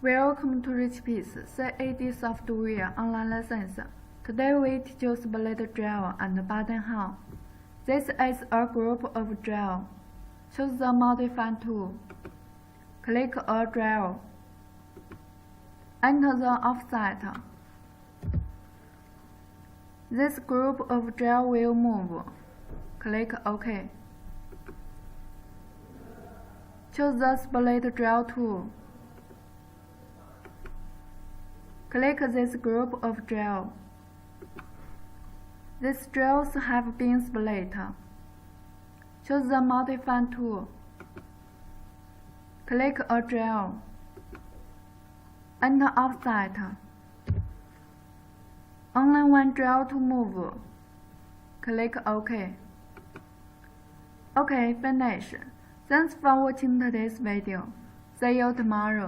Welcome to Richpeace CAD software online lessons. Today we teach you split drill and buttonhole. This is a group of drill. Choose the Modify tool. Click a drill. Enter the offset. This group of drill will move. Click OK. Choose the Split Drill tool. Click this group of drill. These drills have been split. Choose the Modify tool. Click a drill. Enter offset. Only one drill to move. Click OK. OK, finish. Thanks for watching today's video. See you tomorrow.